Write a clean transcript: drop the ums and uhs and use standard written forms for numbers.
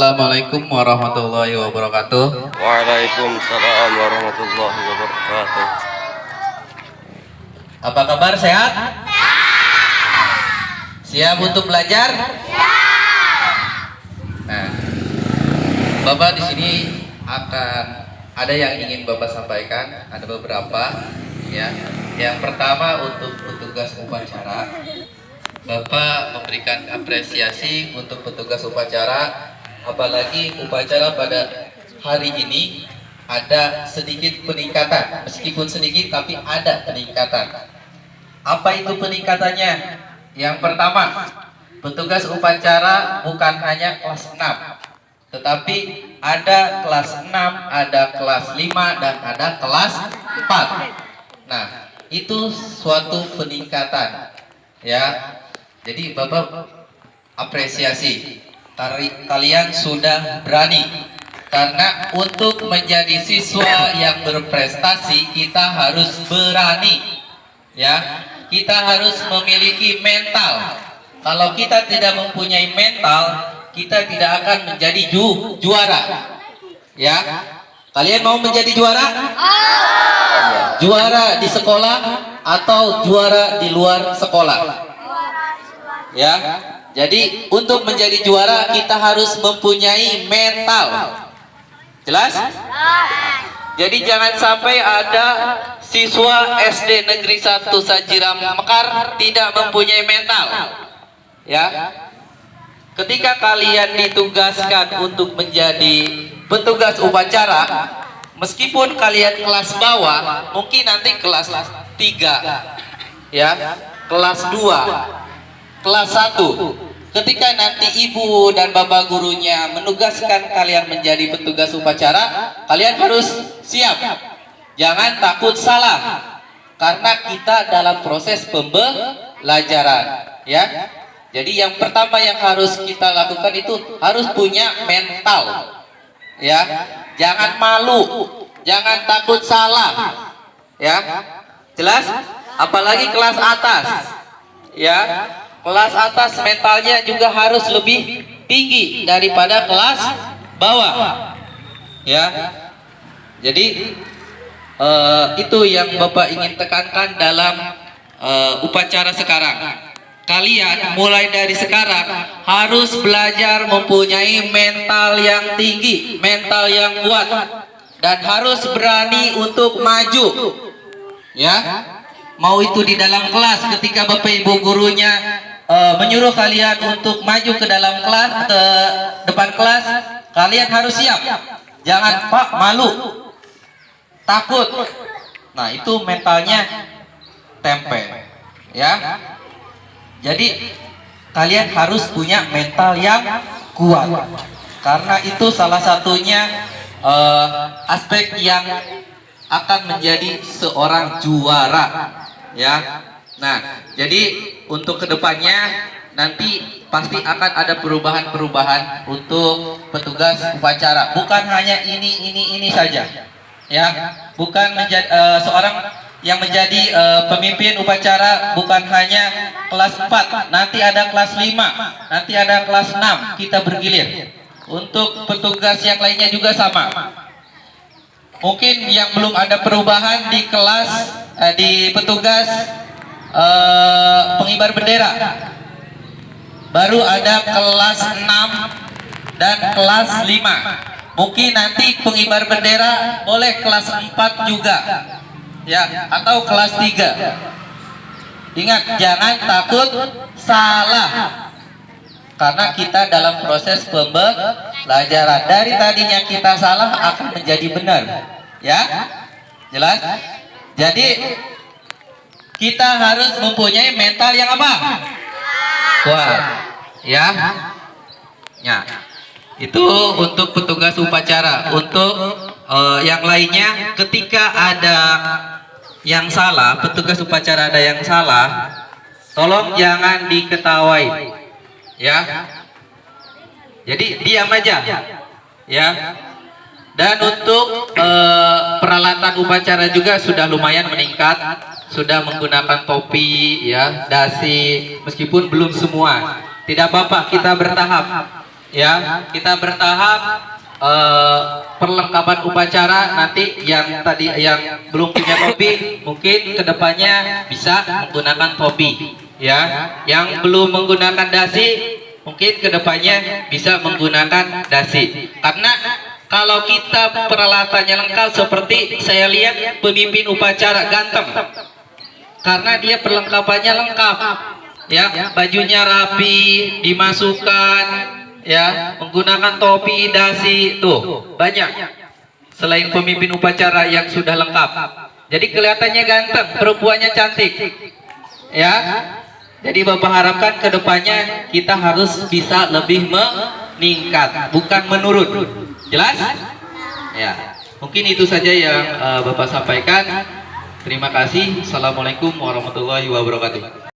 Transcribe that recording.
Assalamualaikum warahmatullahi wabarakatuh. Waalaikumsalam warahmatullahi wabarakatuh. Apa kabar, sehat? Siap untuk belajar? Nah, Bapak di sini akan ada yang ingin Bapak sampaikan, ada beberapa ya. Yang pertama untuk petugas upacara, Bapak memberikan apresiasi untuk petugas upacara, apalagi upacara pada hari ini ada sedikit peningkatan, meskipun sedikit tapi ada peningkatan. Apa itu peningkatannya? Yang pertama, petugas upacara bukan hanya kelas 6, tetapi ada kelas 6, ada kelas 5, dan ada kelas 4. Nah, itu suatu peningkatan ya. Jadi Bapak apresiasi, kalian sudah berani, karena untuk menjadi siswa yang berprestasi kita harus berani ya. Kita harus memiliki mental. Kalau kita tidak mempunyai mental, kita tidak akan menjadi juara ya. Kalian mau menjadi juara? Juara di sekolah atau juara di luar sekolah? Ya, jadi untuk menjadi juara kita harus mempunyai mental. Jelas? Jadi jangan sampai ada siswa SD Negeri 1 Sajiram Mekar tidak mempunyai mental. Ya. Ketika kalian ditugaskan untuk menjadi petugas upacara, meskipun kalian kelas bawah, mungkin nanti kelas 3 ya, kelas 2, kelas 1, ketika nanti ibu dan bapak gurunya menugaskan kalian menjadi petugas upacara, kalian harus siap. Jangan takut salah, karena kita dalam proses pembelajaran ya. Jadi yang pertama yang harus kita lakukan itu harus punya mental ya. Jangan malu, jangan takut salah ya. Jelas? Apalagi kelas atas ya. Kelas atas mentalnya juga harus lebih tinggi daripada kelas bawah ya. Jadi itu yang Bapak ingin tekankan dalam upacara sekarang. Kalian mulai dari sekarang harus belajar mempunyai mental yang tinggi, mental yang kuat, dan harus berani untuk maju ya. Mau itu di dalam kelas, ketika Bapak Ibu gurunya menyuruh kalian untuk maju ke dalam kelas, ke depan kelas, kalian harus siap. Jangan Pak malu, takut. Nah, itu mentalnya tempe ya. Jadi kalian harus punya mental yang kuat, karena itu salah satunya aspek yang akan menjadi seorang juara ya. Nah, jadi untuk kedepannya nanti pasti akan ada perubahan-perubahan untuk petugas upacara. Bukan hanya ini saja ya. Bukan menjadi seorang yang menjadi pemimpin upacara bukan hanya kelas 4, nanti ada kelas 5, nanti ada kelas 6, kita bergilir. Untuk petugas yang lainnya juga sama. Mungkin yang belum ada perubahan di kelas di petugas pengibar bendera, baru ada kelas 6 dan kelas 5. Mungkin nanti pengibar bendera boleh kelas 4 juga ya, atau kelas 3. Ingat, jangan takut salah, karena kita dalam proses pembelajaran. Dari tadinya kita salah akan menjadi benar ya. Jelas? Jadi kita harus mempunyai mental yang apa? Kuat ya. Ya, itu untuk petugas upacara. Untuk yang lainnya, ketika ada yang salah, petugas upacara ada yang salah, tolong jangan diketawai ya. Jadi diam aja ya. Dan untuk peralatan upacara juga sudah lumayan meningkat, sudah menggunakan topi ya, dasi, meskipun belum semua. Tidak apa-apa, kita bertahap ya kita bertahap. Perlengkapan upacara nanti yang tadi yang belum punya topi mungkin kedepannya bisa menggunakan topi, ya. Yang belum menggunakan dasi mungkin kedepannya bisa menggunakan dasi. Karena kalau kita peralatannya lengkap seperti saya lihat pemimpin upacara ganteng, karena dia perlengkapannya lengkap, ya, bajunya rapi, dimasukkan, ya, menggunakan topi, dasi, tuh banyak. Selain pemimpin upacara yang sudah lengkap, jadi kelihatannya ganteng, perempuannya cantik, ya. Jadi Bapak harapkan kedepannya kita harus bisa lebih meningkat, bukan menurun. Jelas? Ya. Mungkin itu saja yang Bapak sampaikan. Terima kasih. Assalamualaikum warahmatullahi wabarakatuh.